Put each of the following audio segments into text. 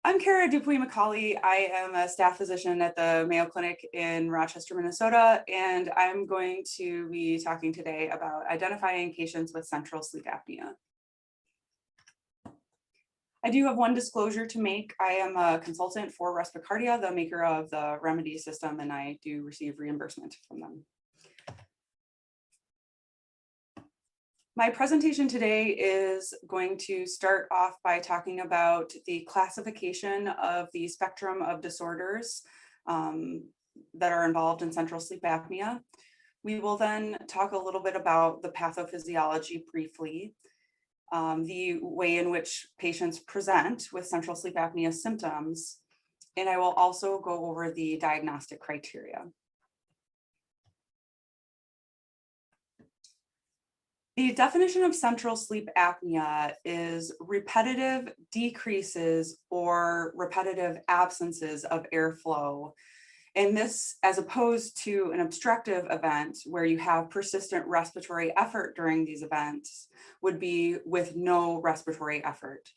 I'm Kara Dupuy-McCauley. I am a staff physician at the Mayo Clinic in Rochester, Minnesota, and I'm going to be talking today about identifying patients with central sleep apnea. I do have one disclosure to make. I am a consultant for Respicardia, the maker of the remedē system, and I do receive reimbursement from them. My presentation today is going to start off by talking about the classification of the spectrum of disorders that are involved in central sleep apnea. We will then talk a little bit about the pathophysiology briefly, the way in which patients present with central sleep apnea symptoms, and I will also go over the diagnostic criteria. The definition of central sleep apnea is repetitive decreases or repetitive absences of airflow. And this, as opposed to an obstructive event where you have persistent respiratory effort during these events, would be with no respiratory effort.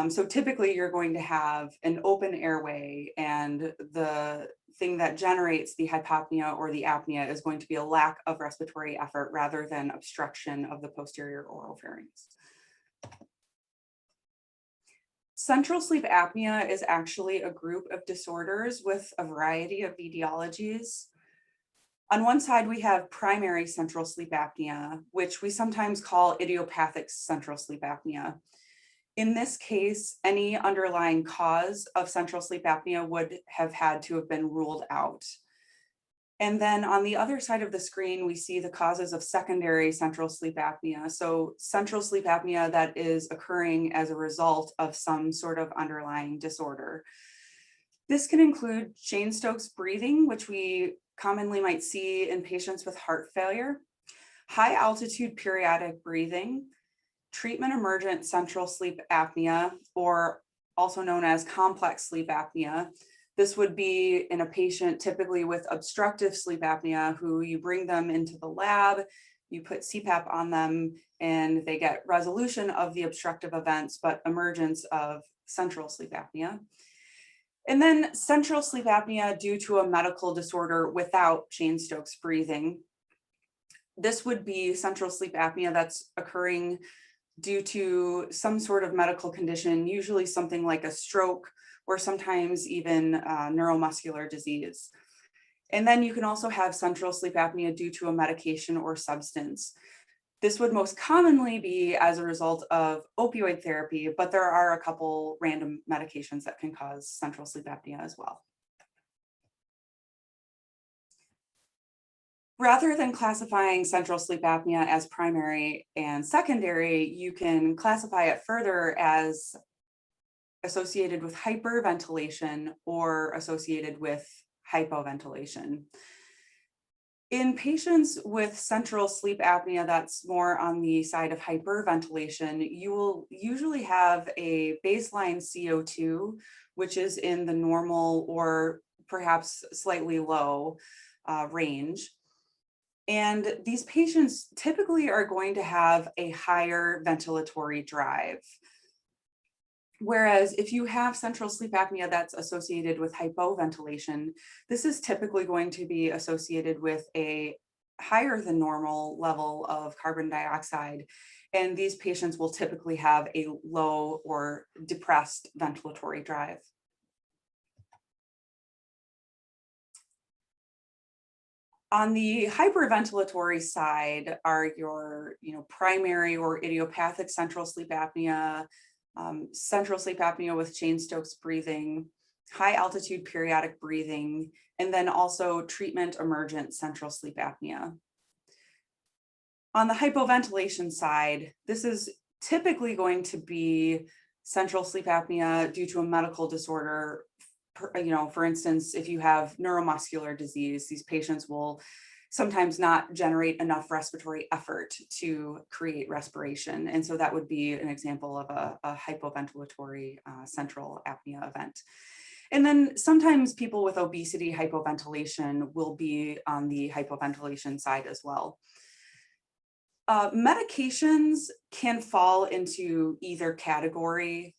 So typically you're going to have an open airway, and the thing that generates the hypopnea or the apnea is going to be a lack of respiratory effort rather than obstruction of the posterior oropharynx. Central sleep apnea is actually a group of disorders with a variety of etiologies. On one side, we have primary central sleep apnea, which we sometimes call idiopathic central sleep apnea. In this case, any underlying cause of central sleep apnea would have had to have been ruled out. And then on the other side of the screen, we see the causes of secondary central sleep apnea. So central sleep apnea that is occurring as a result of some sort of underlying disorder. This can include Cheyne-Stokes breathing, which we commonly might see in patients with heart failure, high altitude periodic breathing, treatment emergent central sleep apnea, or also known as complex sleep apnea. This would be in a patient typically with obstructive sleep apnea who you bring them into the lab, you put CPAP on them, and they get resolution of the obstructive events, but emergence of central sleep apnea. And then central sleep apnea due to a medical disorder without Cheyne-Stokes breathing. This would be central sleep apnea that's occurring due to some sort of medical condition, usually something like a stroke or sometimes even neuromuscular disease. And then you can also have central sleep apnea due to a medication or substance. This would most commonly be as a result of opioid therapy, but there are a couple random medications that can cause central sleep apnea as well. Rather than classifying central sleep apnea as primary and secondary, you can classify it further as associated with hyperventilation or associated with hypoventilation. In patients with central sleep apnea that's more on the side of hyperventilation, you will usually have a baseline CO2, which is in the normal or perhaps slightly low range. And these patients typically are going to have a higher ventilatory drive. Whereas if you have central sleep apnea that's associated with hypoventilation, this is typically going to be associated with a higher than normal level of carbon dioxide. And these patients will typically have a low or depressed ventilatory drive. On the hyperventilatory side are your primary or idiopathic central sleep apnea, central sleep apnea with Cheyne-Stokes breathing, high altitude periodic breathing, and then also treatment emergent central sleep apnea. On the hypoventilation side, this is typically going to be central sleep apnea due to a medical disorder. For instance, if you have neuromuscular disease, these patients will sometimes not generate enough respiratory effort to create respiration. And so that would be an example of a hypoventilatory central apnea event. And then sometimes people with obesity hypoventilation will be on the hypoventilation side as well. Medications can fall into either category.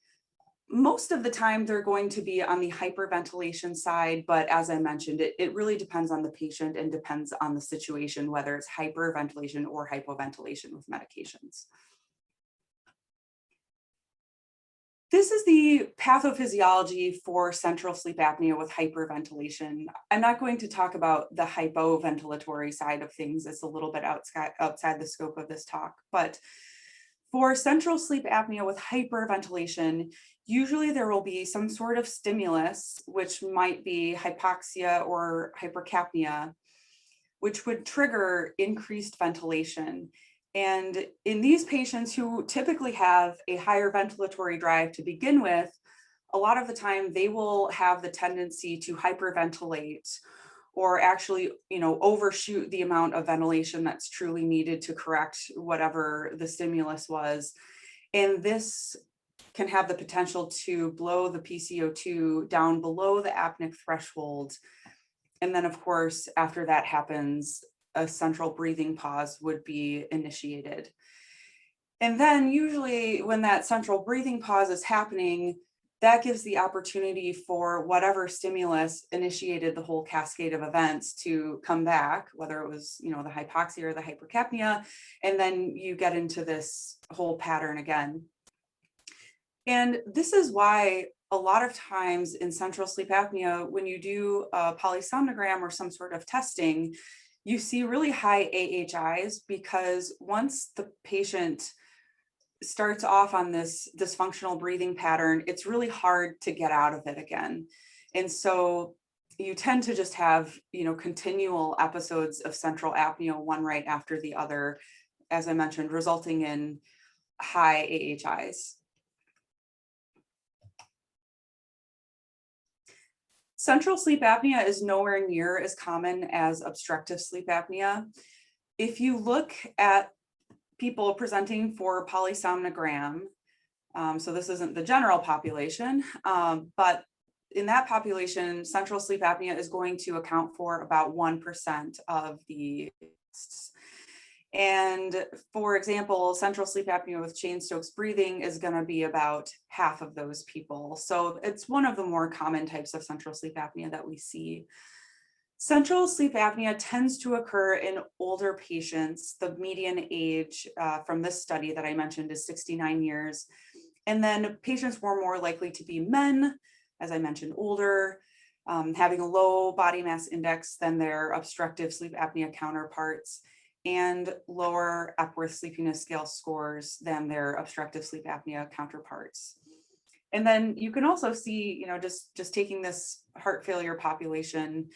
Most of the time they're going to be on the hyperventilation side, but as I mentioned, it really depends on the patient and depends on the situation, whether it's hyperventilation or hypoventilation with medications. This is the pathophysiology for central sleep apnea with hyperventilation. I'm not going to talk about the hypoventilatory side of things. It's a little bit outside the scope of this talk, but for central sleep apnea with hyperventilation, usually there will be some sort of stimulus, which might be hypoxia or hypercapnia, which would trigger increased ventilation. And in these patients who typically have a higher ventilatory drive to begin with, a lot of the time they will have the tendency to hyperventilate or actually, overshoot the amount of ventilation that's truly needed to correct whatever the stimulus was. And this can have the potential to blow the PCO2 down below the apneic threshold. And then, of course, after that happens, a central breathing pause would be initiated. And then usually when that central breathing pause is happening, that gives the opportunity for whatever stimulus initiated the whole cascade of events to come back, whether it was, the hypoxia or the hypercapnia, and then you get into this whole pattern again. And this is why a lot of times in central sleep apnea, when you do a polysomnogram or some sort of testing, you see really high AHIs, because once the patient starts off on this dysfunctional breathing pattern, it's really hard to get out of it again. And so you tend to just have, continual episodes of central apnea, one right after the other, as I mentioned, resulting in high AHIs. Central sleep apnea is nowhere near as common as obstructive sleep apnea. If you look at people presenting for polysomnogram, so this isn't the general population, but in that population, central sleep apnea is going to account for about 1% of the tests. And for example, central sleep apnea with Cheyne-Stokes breathing is going to be about half of those people. So it's one of the more common types of central sleep apnea that we see. Central sleep apnea tends to occur in older patients. The median age from this study that I mentioned is 69 years. And then patients were more likely to be men, as I mentioned, older, having a low body mass index than their obstructive sleep apnea counterparts, and lower Epworth Sleepiness Scale scores than their obstructive sleep apnea counterparts. And then you can also see, just taking this heart failure population,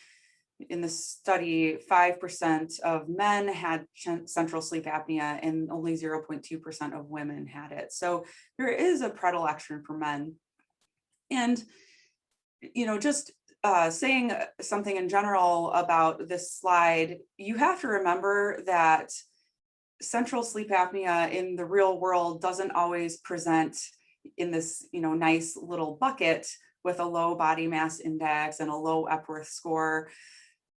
in the study, 5% of men had central sleep apnea and only 0.2% of women had it. So there is a predilection for men. And, just saying something in general about this slide, you have to remember that central sleep apnea in the real world doesn't always present in this, nice little bucket with a low body mass index and a low Epworth score.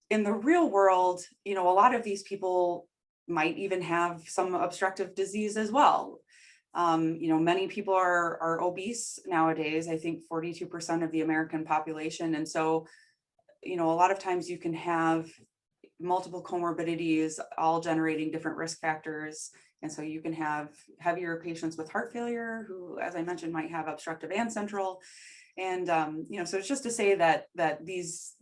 In the real world, a lot of these people might even have some obstructive disease as well. Many people are obese nowadays. I think 42% of the American population. And so, a lot of times you can have multiple comorbidities, all generating different risk factors. And so you can have heavier patients with heart failure who, as I mentioned, might have obstructive and central. And, so it's just to say that these,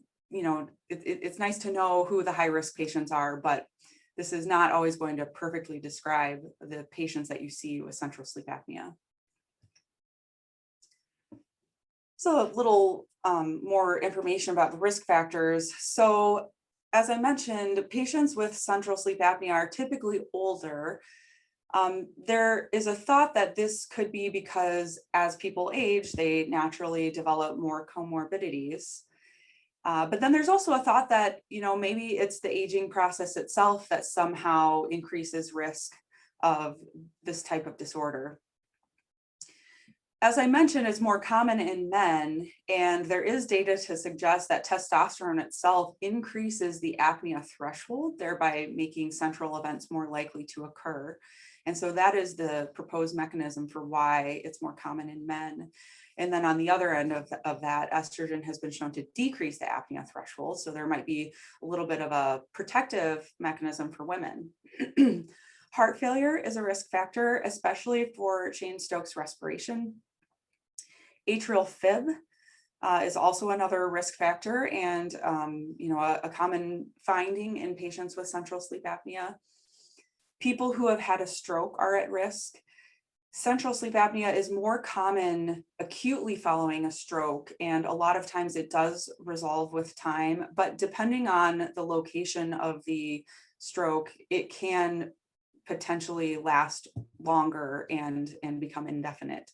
it's nice to know who the high risk patients are, but this is not always going to perfectly describe the patients that you see with central sleep apnea. So a little more information about the risk factors. So as I mentioned, patients with central sleep apnea are typically older. There is a thought that this could be because as people age, they naturally develop more comorbidities. But then there's also a thought that, maybe it's the aging process itself that somehow increases risk of this type of disorder. As I mentioned, it's more common in men, and there is data to suggest that testosterone itself increases the apnea threshold, thereby making central events more likely to occur. And so that is the proposed mechanism for why it's more common in men. And then on the other end of that, estrogen has been shown to decrease the apnea threshold. So there might be a little bit of a protective mechanism for women. Heart failure is a risk factor, especially for Cheyne-Stokes respiration. Atrial fib is also another risk factor, and a common finding in patients with central sleep apnea. People who have had a stroke are at risk. Central sleep apnea is more common acutely following a stroke, and a lot of times it does resolve with time, but depending on the location of the stroke, it can potentially last longer and become indefinite.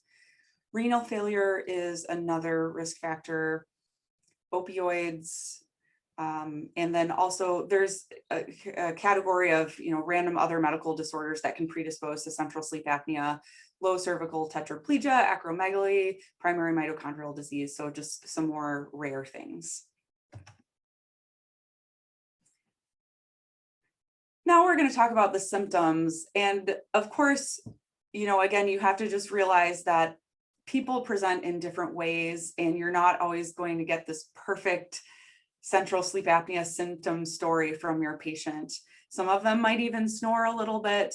Renal failure is another risk factor, opioids, and then also there's a category of random other medical disorders that can predispose to central sleep apnea: low cervical tetraplegia, acromegaly, primary mitochondrial disease. So just some more rare things. Now we're going to talk about the symptoms. And of course, again, you have to just realize that people present in different ways, and you're not always going to get this perfect central sleep apnea symptom story from your patient. Some of them might even snore a little bit,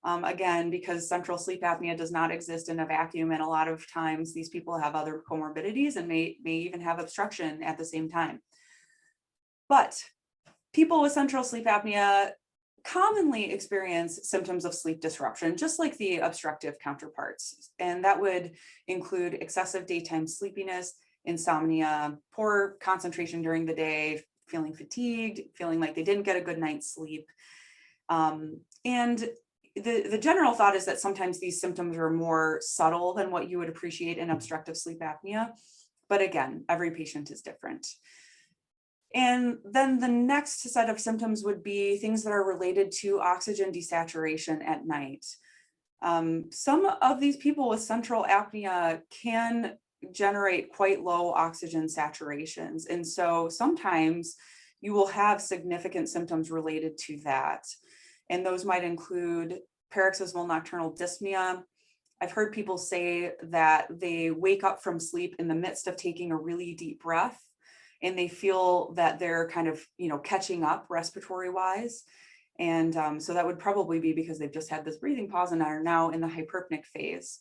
again, because central sleep apnea does not exist in a vacuum. And a lot of times these people have other comorbidities and may even have obstruction at the same time. But people with central sleep apnea commonly experience symptoms of sleep disruption, just like the obstructive counterparts. And that would include excessive daytime sleepiness, insomnia, poor concentration during the day, feeling fatigued, feeling like they didn't get a good night's sleep. And the general thought is that sometimes these symptoms are more subtle than what you would appreciate in obstructive sleep apnea. But again, every patient is different. And then the next set of symptoms would be things that are related to oxygen desaturation at night. Some of these people with central apnea can generate quite low oxygen saturations. And so sometimes you will have significant symptoms related to that. And those might include paroxysmal nocturnal dyspnea. I've heard people say that they wake up from sleep in the midst of taking a really deep breath, and they feel that they're kind of, catching up respiratory wise. And so that would probably be because they've just had this breathing pause and are now in the hyperpnic phase.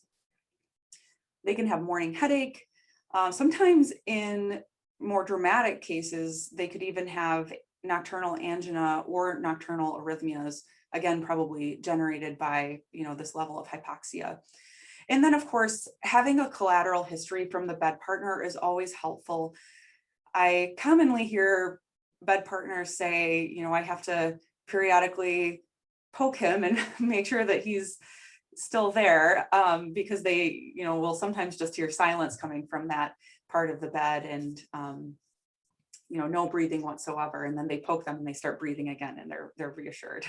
They can have morning headache. Sometimes in more dramatic cases, they could even have nocturnal angina or nocturnal arrhythmias, again, probably generated by, this level of hypoxia. And then of course, having a collateral history from the bed partner is always helpful. I commonly hear bed partners say, I have to periodically poke him and make sure that he's still there, because they, will sometimes just hear silence coming from that part of the bed, and, no breathing whatsoever. And then they poke them and they start breathing again, and they're reassured.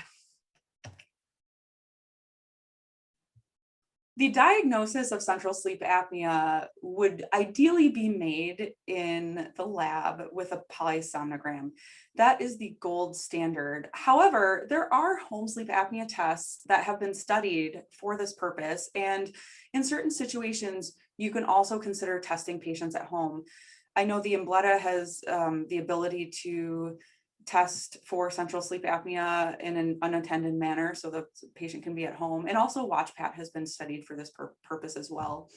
The diagnosis of central sleep apnea would ideally be made in the lab with a polysomnogram. That is the gold standard. However, there are home sleep apnea tests that have been studied for this purpose. And in certain situations, you can also consider testing patients at home. I know the Embleta has the ability to test for central sleep apnea in an unattended manner, so the patient can be at home. And also WatchPat has been studied for this purpose as well.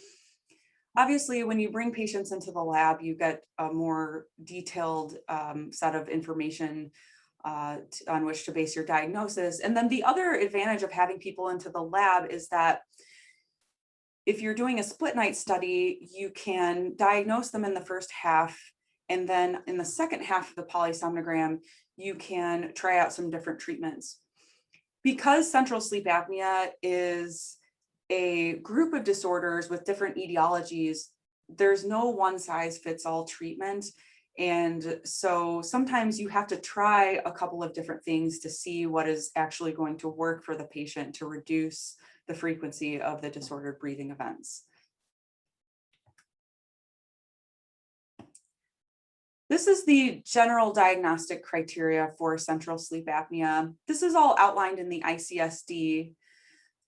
Obviously, when you bring patients into the lab, you get a more detailed set of information on which to base your diagnosis. And then the other advantage of having people into the lab is that if you're doing a split night study, you can diagnose them in the first half, and then in the second half of the polysomnogram, you can try out some different treatments. Because central sleep apnea is a group of disorders with different etiologies, there's no one size fits all treatment. And so sometimes you have to try a couple of different things to see what is actually going to work for the patient to reduce the frequency of the disordered breathing events. This is the general diagnostic criteria for central sleep apnea. This is all outlined in the ICSD.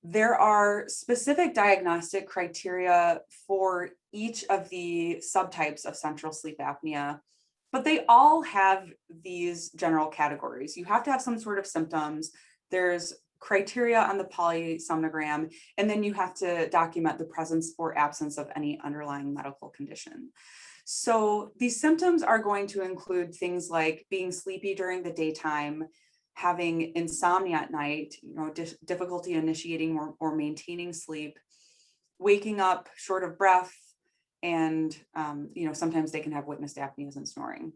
There are specific diagnostic criteria for each of the subtypes of central sleep apnea, but they all have these general categories. You have to have some sort of symptoms. There's criteria on the polysomnogram, and then you have to document the presence or absence of any underlying medical condition. So these symptoms are going to include things like being sleepy during the daytime, having insomnia at night, difficulty initiating or maintaining sleep, waking up short of breath, and sometimes they can have witnessed apneas and snoring.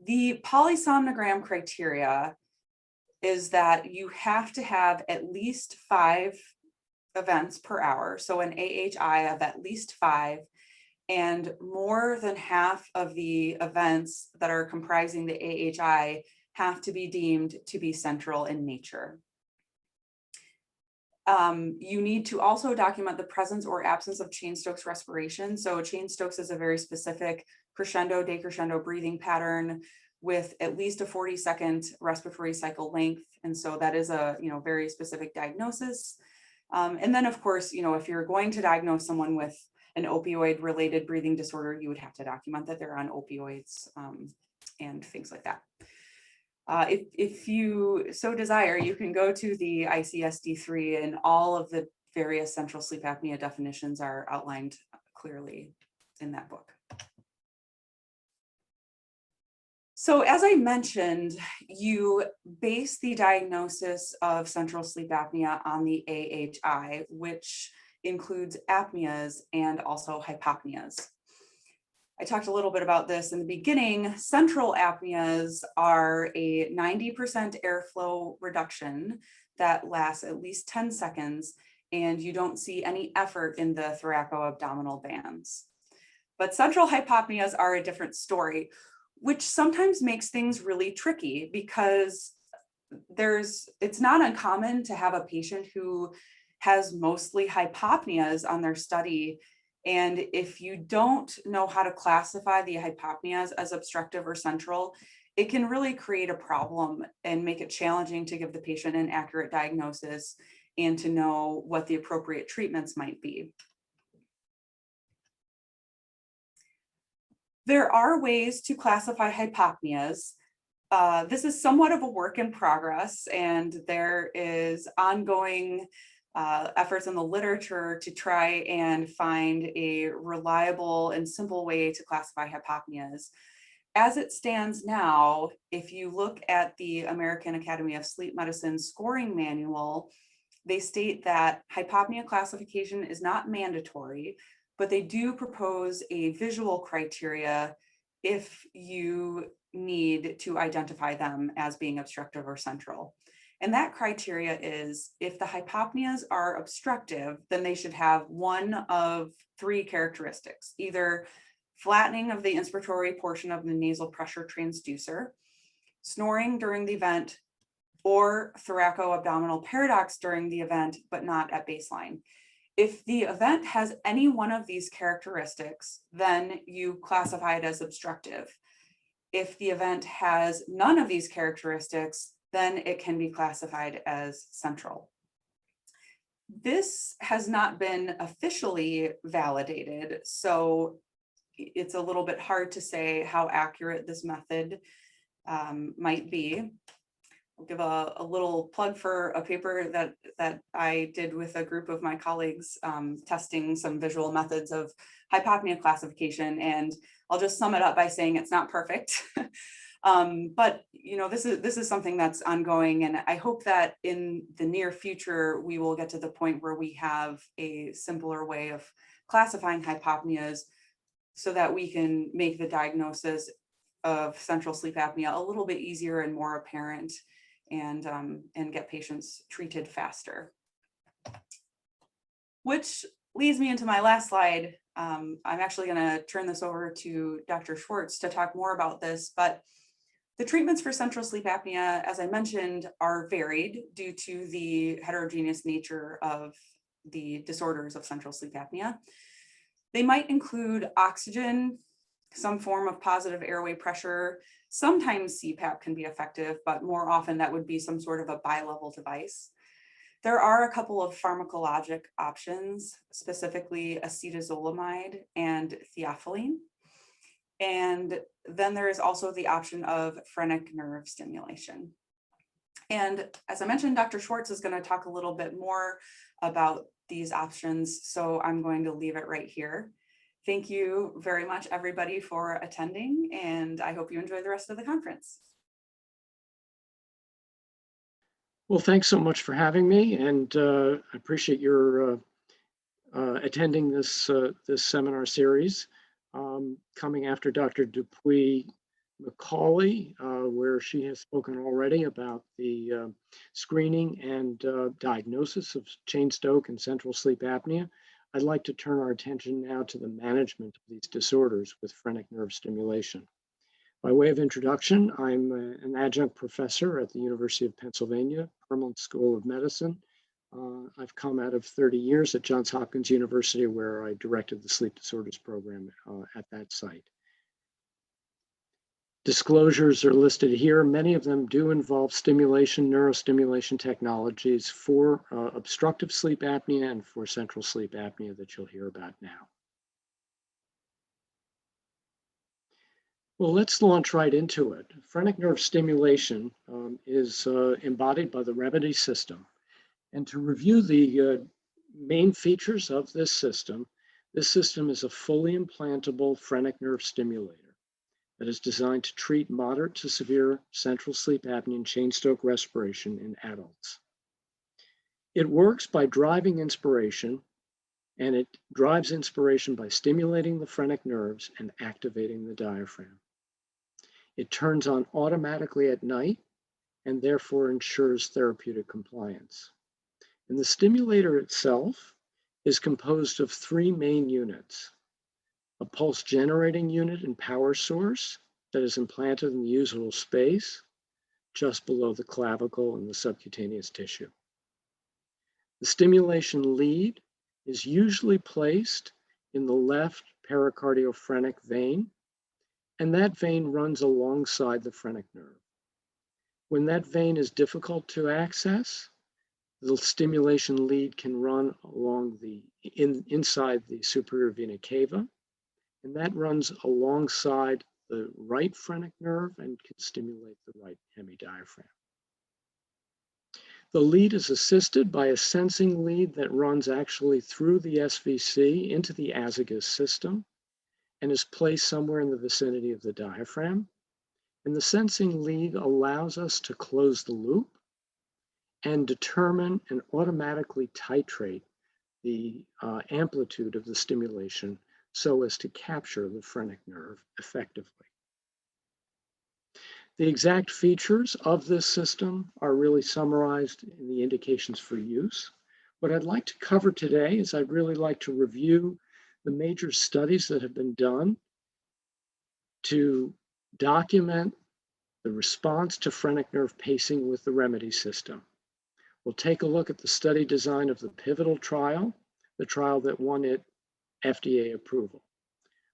The polysomnogram criteria is that you have to have at least 5 events per hour, so an AHI of at least 5, and more than half of the events that are comprising the AHI have to be deemed to be central in nature. You need to also document the presence or absence of Cheyne-Stokes respiration. So Cheyne-Stokes is a very specific crescendo, decrescendo breathing pattern with at least a 40-second respiratory cycle length. And so that is a very specific diagnosis. And then of course, if you're going to diagnose someone with an opioid-related breathing disorder, you would have to document that they're on opioids and things like that. If you so desire, you can go to the ICSD-3, and all of the various central sleep apnea definitions are outlined clearly in that book. So as I mentioned, you base the diagnosis of central sleep apnea on the AHI, which includes apneas and also hypopneas. I talked a little bit about this in the beginning. Central apneas are a 90% airflow reduction that lasts at least 10 seconds, and you don't see any effort in the thoraco-abdominal bands. But central hypopneas are a different story, which sometimes makes things really tricky because it's not uncommon to have a patient who has mostly hypopneas on their study. And if you don't know how to classify the hypopneas as obstructive or central, it can really create a problem and make it challenging to give the patient an accurate diagnosis and to know what the appropriate treatments might be. There are ways to classify hypopneas. This is somewhat of a work in progress, and there is ongoing efforts in the literature to try and find a reliable and simple way to classify hypopneas. As it stands now, if you look at the American Academy of Sleep Medicine scoring manual, they state that hypopnea classification is not mandatory, but they do propose a visual criteria if you need to identify them as being obstructive or central. And that criteria is if the hypopneas are obstructive, then they should have one of 3 characteristics, either flattening of the inspiratory portion of the nasal pressure transducer, snoring during the event, or thoraco-abdominal paradox during the event, but not at baseline. If the event has any one of these characteristics, then you classify it as obstructive. If the event has none of these characteristics, then it can be classified as central. This has not been officially validated, so it's a little bit hard to say how accurate this method might be. I'll give a little plug for a paper that I did with a group of my colleagues testing some visual methods of hypopnea classification, and I'll just sum it up by saying it's not perfect. But this is something that's ongoing, and I hope that in the near future we will get to the point where we have a simpler way of classifying hypopneas so that we can make the diagnosis of central sleep apnea a little bit easier and more apparent, and get patients treated faster. Which leads me into my last slide. I'm actually going to turn this over to Dr. Schwartz to talk more about this, but the treatments for central sleep apnea, as I mentioned, are varied due to the heterogeneous nature of the disorders of central sleep apnea. They might include oxygen, some form of positive airway pressure. Sometimes CPAP can be effective, but more often that would be some sort of a bilevel device. There are a couple of pharmacologic options, specifically acetazolamide and theophylline. And then there is also the option of phrenic nerve stimulation. And as I mentioned, Dr. Schwartz is going to talk a little bit more about these options, so I'm going to leave it right here. Thank you very much, everybody, for attending, and I hope you enjoy the rest of the conference. Well, thanks so much for having me, and I appreciate your attending this seminar series. Coming after Dr. Dupuy-McCauley, where she has spoken already about the screening and diagnosis of Cheyne-Stokes and central sleep apnea. I'd like to turn our attention now to the management of these disorders with phrenic nerve stimulation. By way of introduction, I'm an adjunct professor at the University of Pennsylvania, Perelman School of Medicine. I've come out of 30 years at Johns Hopkins University, where I directed the sleep disorders program at that site. Disclosures are listed here. Many of them do involve stimulation, neurostimulation technologies for obstructive sleep apnea and for central sleep apnea that you'll hear about now. Well, let's launch right into it. Phrenic nerve stimulation is embodied by the remedē system. And to review the main features of this system is a fully implantable phrenic nerve stimulator that is designed to treat moderate to severe central sleep apnea and Cheyne-Stokes respiration in adults. It works by driving inspiration, and it drives inspiration by stimulating the phrenic nerves and activating the diaphragm. It turns on automatically at night and therefore ensures therapeutic compliance. And the stimulator itself is composed of three main units: a pulse generating unit and power source that is implanted in the usual space just below the clavicle and the subcutaneous tissue. The stimulation lead is usually placed in the left pericardiophrenec vein, and that vein runs alongside the phrenic nerve. When that vein is difficult to access, the stimulation lead can run along inside the superior vena cava, and that runs alongside the right phrenic nerve and can stimulate the right hemidiaphragm. The lead is assisted by a sensing lead that runs actually through the SVC into the azygos system and is placed somewhere in the vicinity of the diaphragm. And the sensing lead allows us to close the loop and determine and automatically titrate the amplitude of the stimulation so as to capture the phrenic nerve effectively. The exact features of this system are really summarized in the indications for use. What I'd like to cover today is I'd really like to review the major studies that have been done to document the response to phrenic nerve pacing with the remedē system. We'll take a look at the study design of the pivotal trial, the trial that won it FDA approval.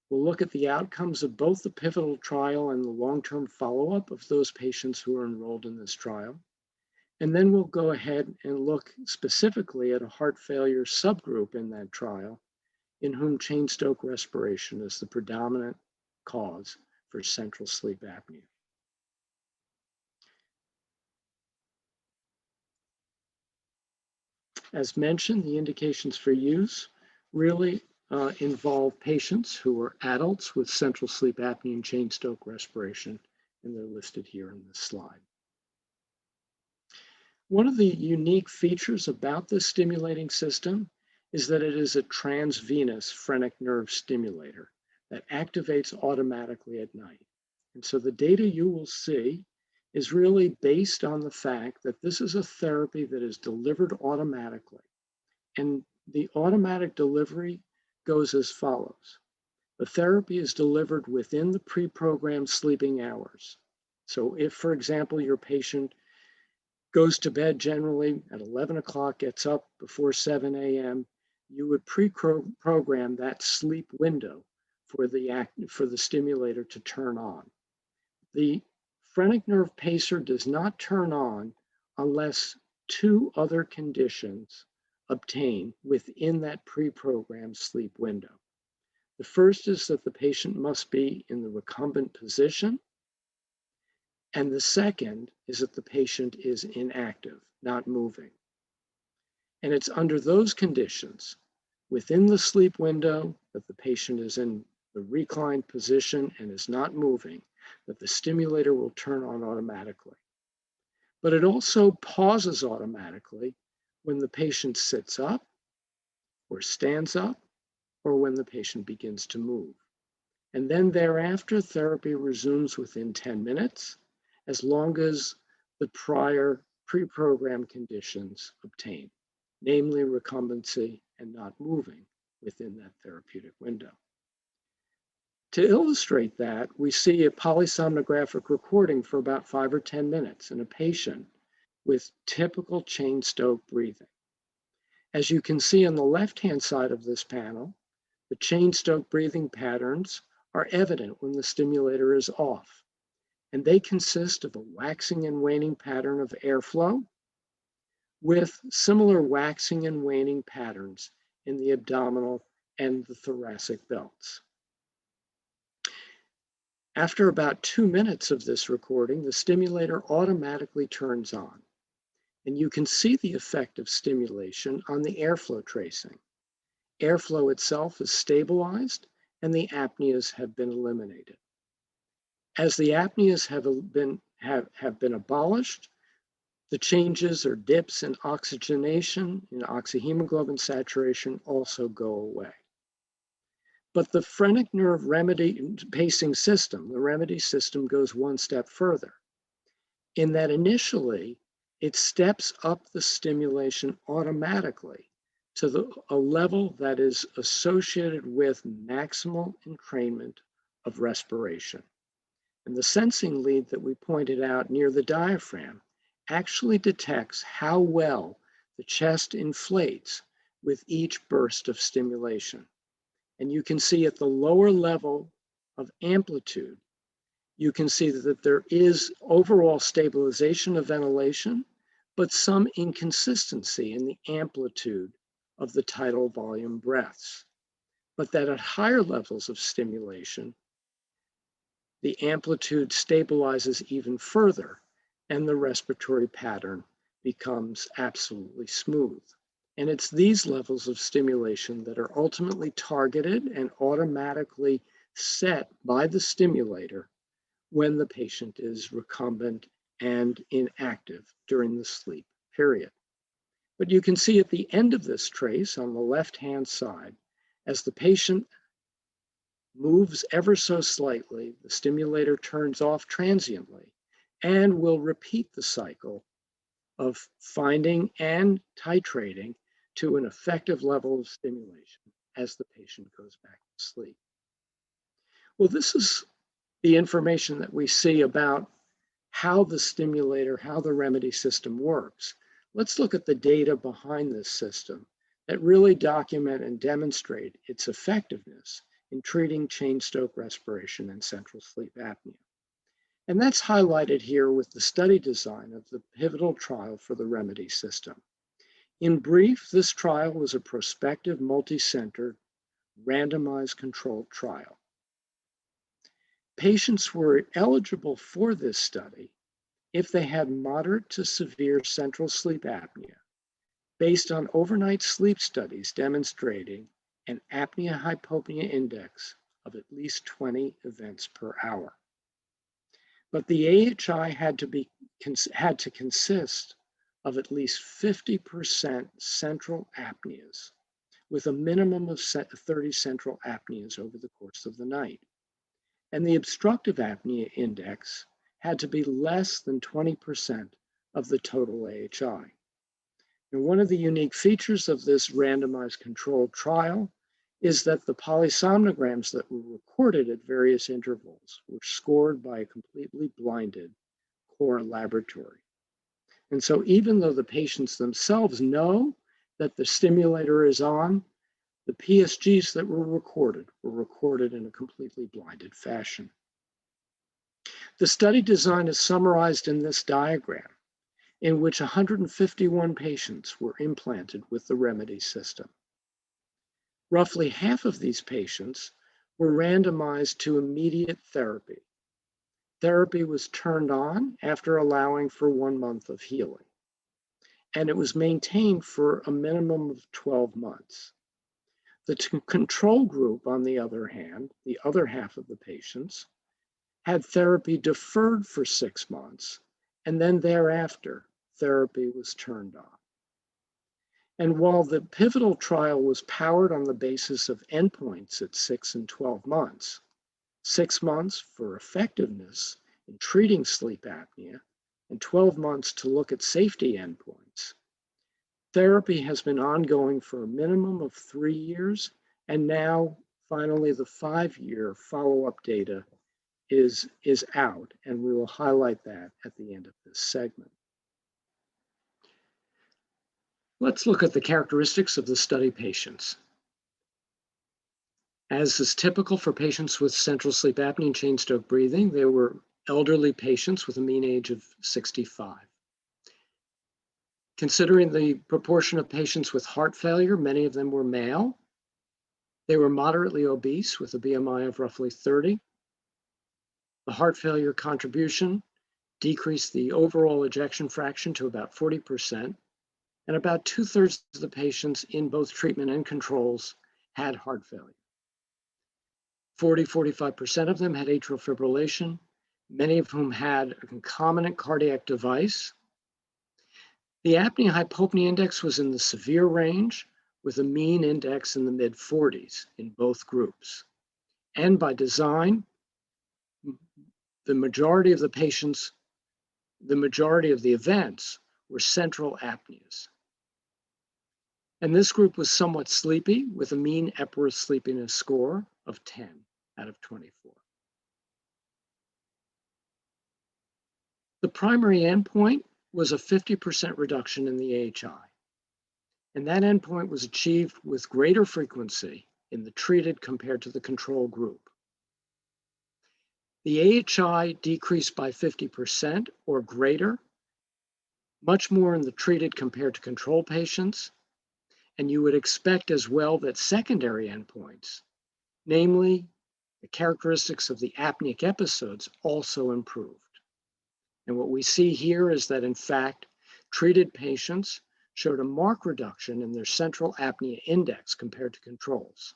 We'll look at the outcomes of both the pivotal trial and the long-term follow-up of those patients who are enrolled in this trial. And then we'll go ahead and look specifically at a heart failure subgroup in that trial, in whom Cheyne-Stokes respiration is the predominant cause for central sleep apnea. As mentioned, the indications for use really involve patients who are adults with central sleep apnea and Cheyne-Stokes respiration, and they're listed here in this slide. One of the unique features about this stimulating system is that it is a transvenous phrenic nerve stimulator that activates automatically at night. And so the data you will see is really based on the fact that this is a therapy that is delivered automatically. And the automatic delivery goes as follows. The therapy is delivered within the pre-programmed sleeping hours. So if, for example, your patient goes to bed generally at 11 o'clock, gets up before 7 a.m., you would pre-program that sleep window for the stimulator to turn on. The phrenic nerve pacer does not turn on unless two other conditions obtained within that pre-programmed sleep window. The first is that the patient must be in the recumbent position, and the second is that the patient is inactive, not moving. And it's under those conditions, within the sleep window, that the patient is in the reclined position and is not moving, that the stimulator will turn on automatically. But it also pauses automatically when the patient sits up or stands up or when the patient begins to move. And then thereafter, therapy resumes within 10 minutes, as long as the prior pre-programmed conditions obtain, namely recumbency and not moving within that therapeutic window. To illustrate that, we see a polysomnographic recording for about 5 or 10 minutes in a patient with typical chain-stoke breathing. As you can see on the left-hand side of this panel, the chain-stoke breathing patterns are evident when the stimulator is off, and they consist of a waxing and waning pattern of airflow with similar waxing and waning patterns in the abdominal and the thoracic belts. After about 2 minutes of this recording, the stimulator automatically turns on, and you can see the effect of stimulation on the airflow tracing. Airflow itself is stabilized and the apneas have been eliminated. As the apneas have been abolished, the changes or dips in oxygenation and oxyhemoglobin saturation also go away. But the phrenic nerve remedē pacing system, the remedē system, goes one step further, in that initially it steps up the stimulation automatically to a level that is associated with maximal entrainment of respiration. And the sensing lead that we pointed out near the diaphragm actually detects how well the chest inflates with each burst of stimulation. And you can see at the lower level of amplitude, you can see that there is overall stabilization of ventilation, but some inconsistency in the amplitude of the tidal volume breaths. But that at higher levels of stimulation, the amplitude stabilizes even further and the respiratory pattern becomes absolutely smooth. And it's these levels of stimulation that are ultimately targeted and automatically set by the stimulator when the patient is recumbent and inactive during the sleep period. But you can see at the end of this trace on the left-hand side, as the patient moves ever so slightly, the stimulator turns off transiently and will repeat the cycle of finding and titrating to an effective level of stimulation as the patient goes back to sleep. Well, this is the information that we see about how the stimulator, how the remedē system works. Let's look at the data behind this system that really document and demonstrate its effectiveness in treating chain-stoke respiration and central sleep apnea. And that's highlighted here with the study design of the pivotal trial for the remedē system. In brief, this trial was a prospective, multi-centered, randomized controlled trial. Patients were eligible for this study if they had moderate to severe central sleep apnea, based on overnight sleep studies demonstrating an apnea-hypopnea index of at least 20 events per hour. But the AHI had to consist of at least 50% central apneas, with a minimum of 30 central apneas over the course of the night. And the obstructive apnea index had to be less than 20% of the total AHI. And one of the unique features of this randomized controlled trial is that the polysomnograms that were recorded at various intervals were scored by a completely blinded core laboratory. And so even though the patients themselves know that the stimulator is on, the PSGs that were recorded in a completely blinded fashion. The study design is summarized in this diagram. in which 151 patients were implanted with the remedē system. Roughly half of these patients were randomized to immediate therapy. Therapy was turned on after allowing for 1 month of healing, and it was maintained for a minimum of 12 months. The control group, on the other hand, the other half of the patients, had therapy deferred for 6 months, and then thereafter, therapy was turned on. And while the pivotal trial was powered on the basis of endpoints at 6 and 12 months, 6 months for effectiveness in treating sleep apnea and 12 months to look at safety endpoints, therapy has been ongoing for a minimum of 3 years, and now finally the 5-year follow-up data is out, and we will highlight that at the end of this segment. Let's look at the characteristics of the study patients. As is typical for patients with central sleep apnea and Cheyne-Stokes breathing, they were elderly patients with a mean age of 65. Considering the proportion of patients with heart failure, many of them were male. They were moderately obese with a BMI of roughly 30. The heart failure contribution decreased the overall ejection fraction to about 40%, and about 2/3 of the patients in both treatment and controls had heart failure. 45% of them had atrial fibrillation, many of whom had a concomitant cardiac device. The apnea-hypopnea index was in the severe range, with a mean index in the mid-40s in both groups. And by design, the majority of the events were central apneas. And this group was somewhat sleepy, with a mean Epworth sleepiness score of 10 out of 24. The primary endpoint was a 50% reduction in the AHI. And that endpoint was achieved with greater frequency in the treated compared to the control group. The AHI decreased by 50% or greater, much more in the treated compared to control patients. And you would expect as well that secondary endpoints, namely the characteristics of the apneic episodes, also improved. And what we see here is that, in fact, treated patients showed a marked reduction in their central apnea index compared to controls.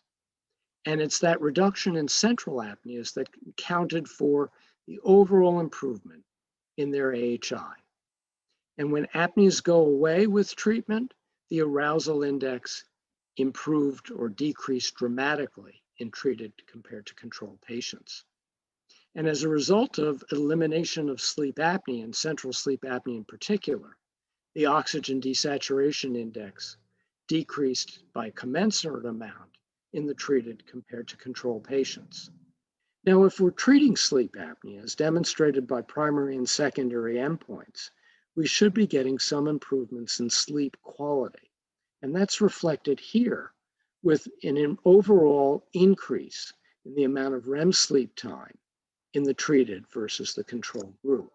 And it's that reduction in central apneas that accounted for the overall improvement in their AHI. And when apneas go away with treatment, the arousal index improved or decreased dramatically in treated compared to control patients. And as a result of elimination of sleep apnea and central sleep apnea in particular, the oxygen desaturation index decreased by a commensurate amount in the treated compared to control patients. Now, if we're treating sleep apnea as demonstrated by primary and secondary endpoints, we should be getting some improvements in sleep quality. And that's reflected here with an overall increase in the amount of REM sleep time in the treated versus the control group.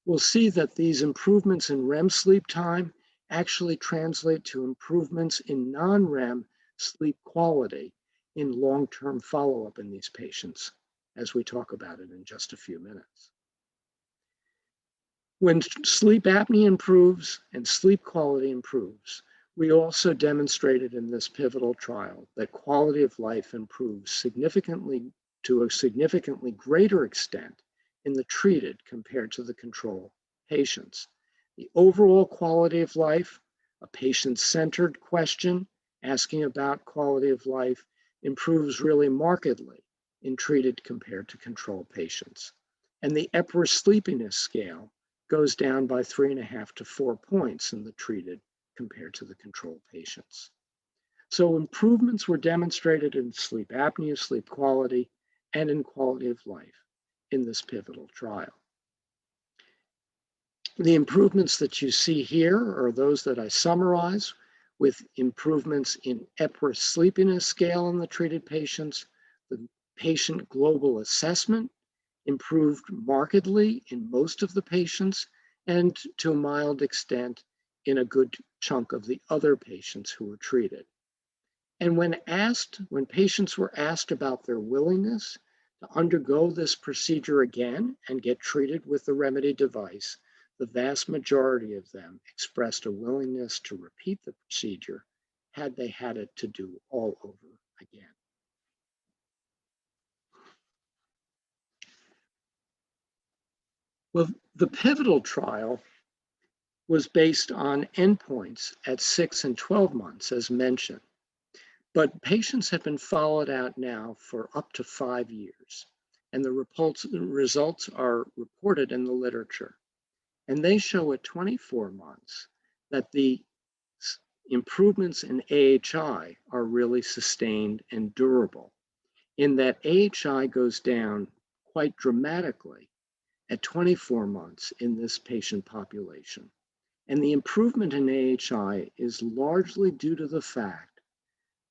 We'll see that these improvements in REM sleep time actually translate to improvements in non-REM sleep quality in long-term follow-up in these patients, as we talk about it in just a few minutes. When sleep apnea improves and sleep quality improves, we also demonstrated in this pivotal trial that quality of life improves significantly to a significantly greater extent in the treated compared to the control patients. The overall quality of life, a patient-centered question asking about quality of life, improves really markedly in treated compared to control patients. And the Epworth Sleepiness Scale goes down by 3.5 to 4 points in the treated compared to the control patients. So improvements were demonstrated in sleep apnea, sleep quality, and in quality of life in this pivotal trial. The improvements that you see here are those that I summarize, with improvements in Epworth Sleepiness Scale in the treated patients. The patient global assessment improved markedly in most of the patients and to a mild extent in a good chunk of the other patients who were treated. And when patients were asked about their willingness to undergo this procedure again and get treated with the remedē device, the vast majority of them expressed a willingness to repeat the procedure had they had it to do all over again. Well, the pivotal trial was based on endpoints at 6 and 12 months, as mentioned. But patients have been followed out now for up to 5 years, and the results are reported in the literature. And they show at 24 months that the improvements in AHI are really sustained and durable, in that AHI goes down quite dramatically at 24 months in this patient population. And the improvement in AHI is largely due to the fact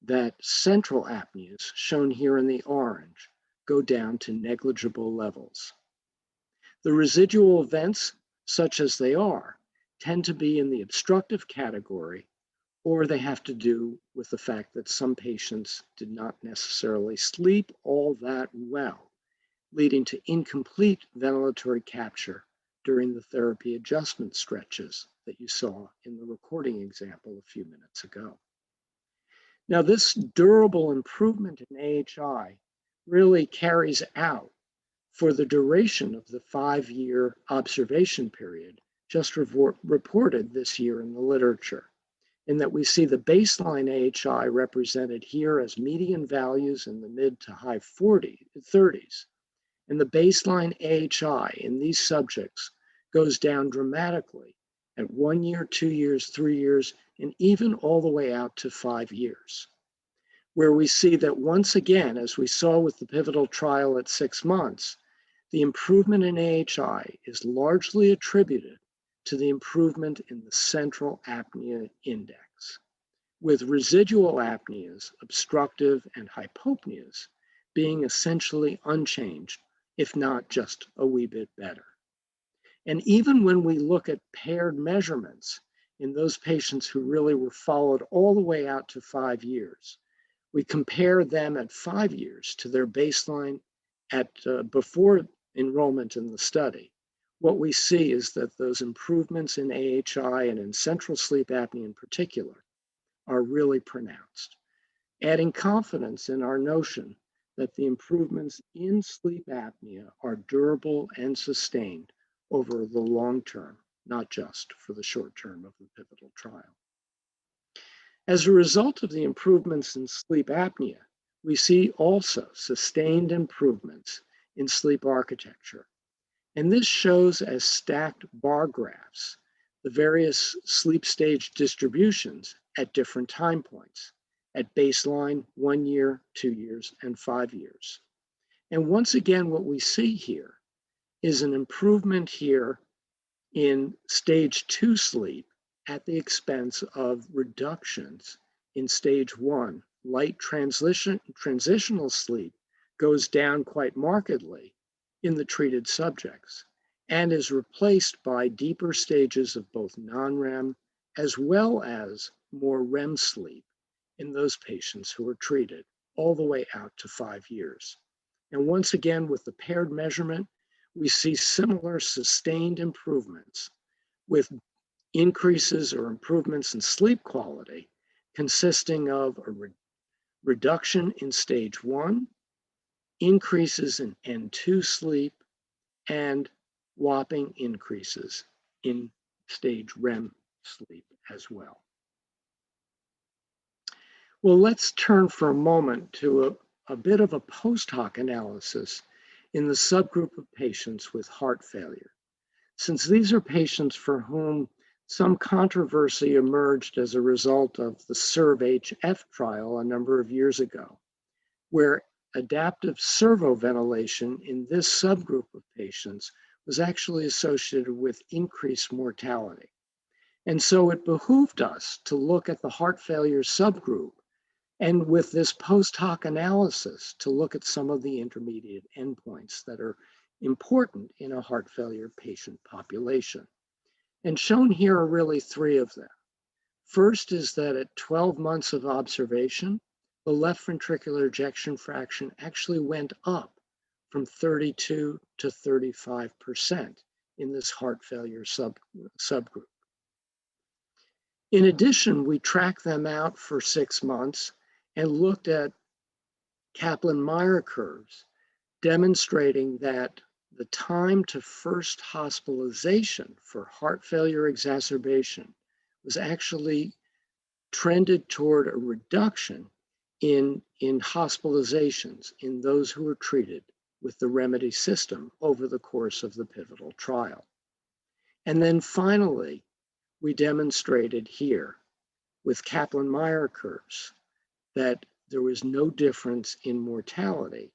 that central apneas, shown here in the orange, go down to negligible levels. The residual events, such as they are, tend to be in the obstructive category, or they have to do with the fact that some patients did not necessarily sleep all that well, leading to incomplete ventilatory capture during the therapy adjustment stretches that you saw in the recording example a few minutes ago. Now, this durable improvement in AHI really carries out for the duration of the 5-year observation period just reported this year in the literature, in that we see the baseline AHI represented here as median values in the mid to high 30s. And the baseline AHI in these subjects goes down dramatically at 1 year, 2 years, 3 years, and even all the way out to 5 years, where we see that once again, as we saw with the pivotal trial at 6 months, the improvement in AHI is largely attributed to the improvement in the central apnea index, with residual apneas, obstructive and hypopneas, being essentially unchanged, if not just a wee bit better. And even when we look at paired measurements in those patients who really were followed all the way out to 5 years, we compare them at 5 years to their baseline at before enrollment in the study. What we see is that those improvements in AHI and in central sleep apnea in particular are really pronounced, adding confidence in our notion that the improvements in sleep apnea are durable and sustained over the long term, not just for the short term of the pivotal trial. As a result of the improvements in sleep apnea, we see also sustained improvements in sleep architecture. And this shows as stacked bar graphs the various sleep stage distributions at different time points, at baseline, 1 year, 2 years, and 5 years. And once again, what we see here is an improvement here in stage 2 sleep at the expense of reductions in stage 1. Light transitional sleep goes down quite markedly in the treated subjects and is replaced by deeper stages of both non-REM as well as more REM sleep in those patients who are treated all the way out to 5 years. And once again, with the paired measurement, we see similar sustained improvements with increases or improvements in sleep quality consisting of a reduction in stage 1, increases in N2 sleep, and whopping increases in stage REM sleep as well. Well, let's turn for a moment to a bit of a post hoc analysis in the subgroup of patients with heart failure, since these are patients for whom some controversy emerged as a result of the SERVE-HF trial a number of years ago, where adaptive servoventilation in this subgroup of patients was actually associated with increased mortality. And so it behooved us to look at the heart failure subgroup and with this post hoc analysis to look at some of the intermediate endpoints that are important in a heart failure patient population. And shown here are really three of them. First is that at 12 months of observation, the left ventricular ejection fraction actually went up from 32 to 35% in this heart failure subgroup. In addition, we tracked them out for 6 months and looked at Kaplan-Meier curves demonstrating that the time to first hospitalization for heart failure exacerbation was actually trended toward a reduction in hospitalizations in those who were treated with the remedē system over the course of the pivotal trial. And then finally, we demonstrated here with Kaplan-Meier curves that there was no difference in mortality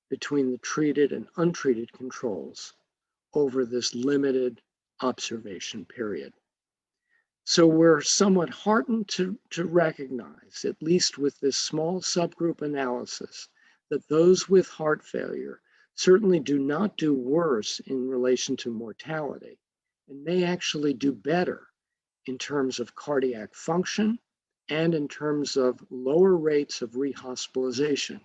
between the treated and untreated controls over this limited observation period. So we're somewhat heartened to recognize, at least with this small subgroup analysis, that those with heart failure certainly do not do worse in relation to mortality and may actually do better in terms of cardiac function and in terms of lower rates of rehospitalization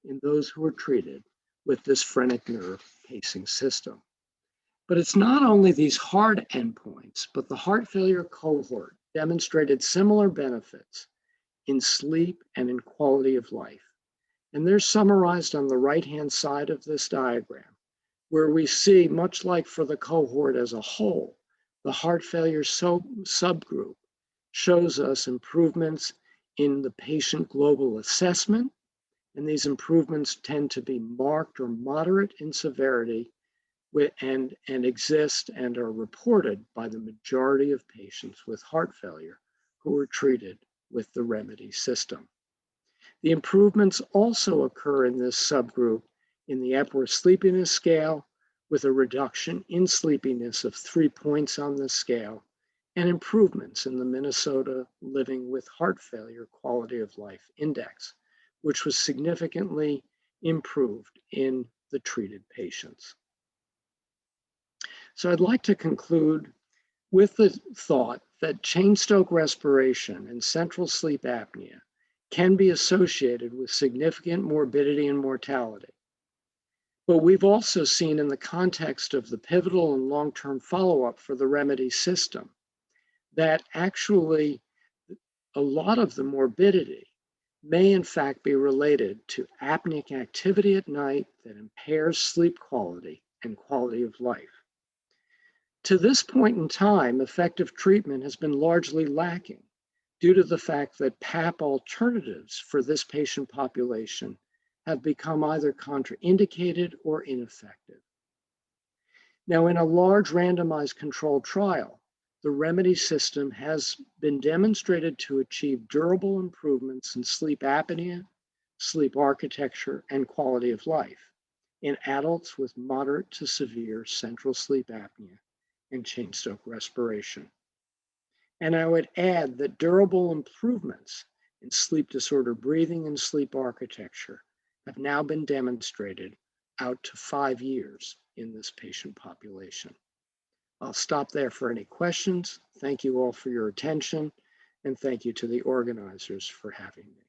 in those who are treated with this phrenic nerve pacing system. But it's not only these hard endpoints, but the heart failure cohort demonstrated similar benefits in sleep and in quality of life. And they're summarized on the right-hand side of this diagram, where we see, much like for the cohort as a whole, the heart failure subgroup shows us improvements in the patient global assessment, and these improvements tend to be marked or moderate in severity and exist and are reported by the majority of patients with heart failure who are treated with the remedē system. The improvements also occur in this subgroup in the Epworth Sleepiness Scale, with a reduction in sleepiness of 3 points on this scale, and improvements in the Minnesota Living with Heart Failure Quality of Life Index, which was significantly improved in the treated patients. So I'd like to conclude with the thought that Cheyne-Stokes respiration and central sleep apnea can be associated with significant morbidity and mortality. But we've also seen in the context of the pivotal and long-term follow-up for the remedē system that actually a lot of the morbidity may in fact be related to apneic activity at night that impairs sleep quality and quality of life. To this point in time, effective treatment has been largely lacking due to the fact that PAP alternatives for this patient population have become either contraindicated or ineffective. Now, in a large randomized controlled trial, the remedē system has been demonstrated to achieve durable improvements in sleep apnea, sleep architecture, and quality of life in adults with moderate to severe central sleep apnea and Cheyne-Stokes respiration. And I would add that durable improvements in sleep disorder breathing and sleep architecture have now been demonstrated out to 5 years in this patient population. I'll stop there for any questions. Thank you all for your attention, and thank you to the organizers for having me.